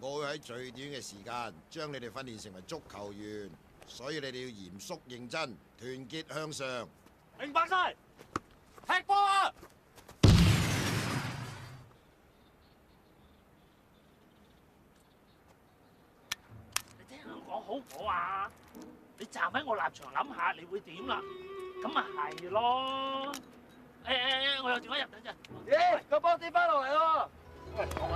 我會喺最短嘅時間將你哋訓練成為足球員，所以你哋要嚴肅認真，團結向上。明白晒，踢波啊！你聽我講好唔好啊？你站喺我立場諗下，你會點啦？咁咪係咯。我有電話入等陣。咦，個波跌翻落嚟咯！喂，各位，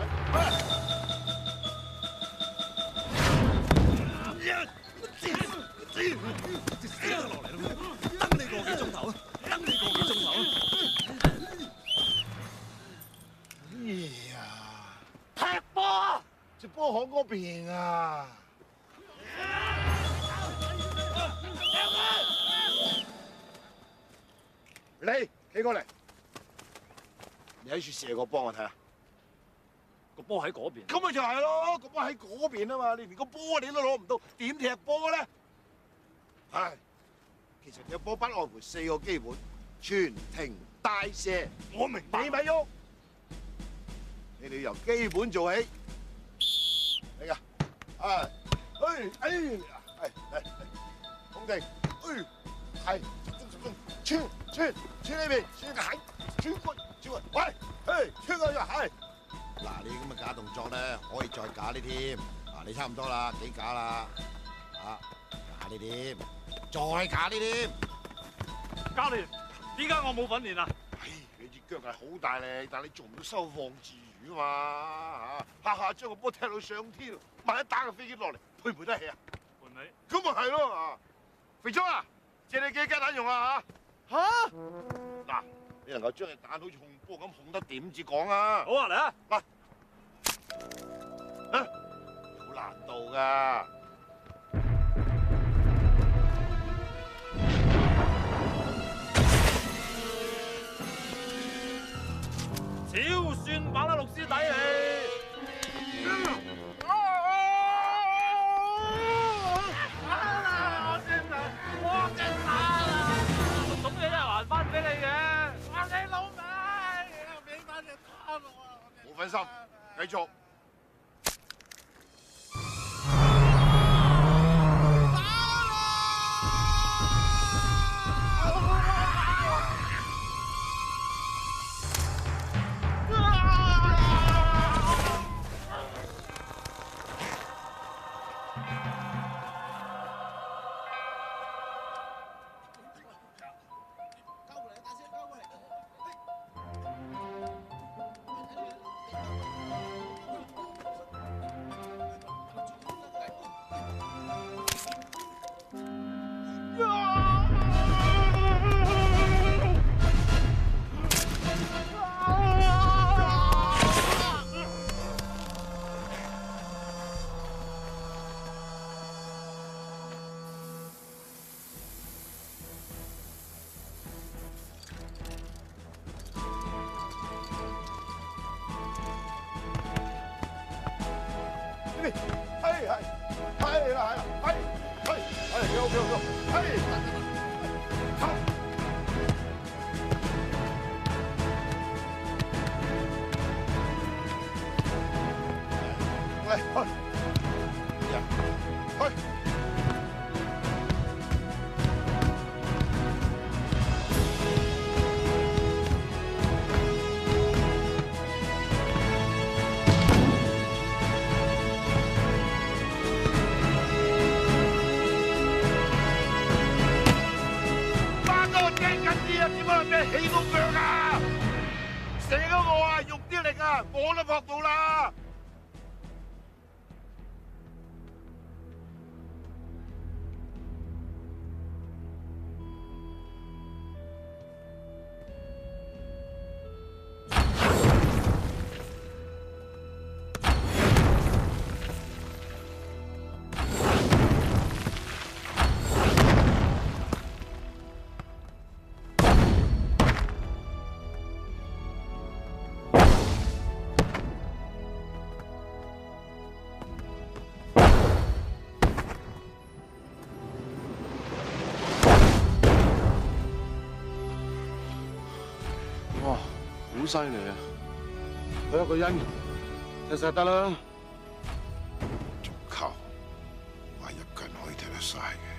死咗落嚟啦！等你個幾鐘頭啊！等你個幾鐘頭啊！哎呀，踢波啊！隻波響嗰邊啊！你企過嚟，你喺處射個波我睇下。個波喺嗰邊。咁咪就係咯，個波喺嗰邊啊嘛，你連個波你都攞唔到，點踢波咧？唉，其實踢波不外乎4個基本：傳、停、帶、射。我明白。你咪喐，你哋由基本做起。嚟噶，係，控定，係，集中，穿呢邊，穿個係，穿過，喂，穿過咗，係。嗱，你咁嘅假動作咧，可以再假啲添。嗱，你差唔多啦，幾假啦？假啲添，再假啲添。教練，點解我冇訓練啊？唉，你隻腳係好大力，但係你做唔到收放自如啊嘛，下將個波踢到上天，萬一打個飛機落嚟，配唔配得起啊？換你。咁咪係咯啊！肥聰啊，借你幾雞蛋用啊嚇！嗱，你能夠將隻蛋好似控波咁控得點至講啊？好啊，嚟啊！嗱，有難度㗎。超算把啦，律師弟你。我隻蛋啊！總嘢一係還翻俾你嘅。你老味，俾翻隻蛋我啊！冇分心，繼續。我都撲到啦！好犀利啊！佢一個人踢實得啦。可以踢得晒嘅。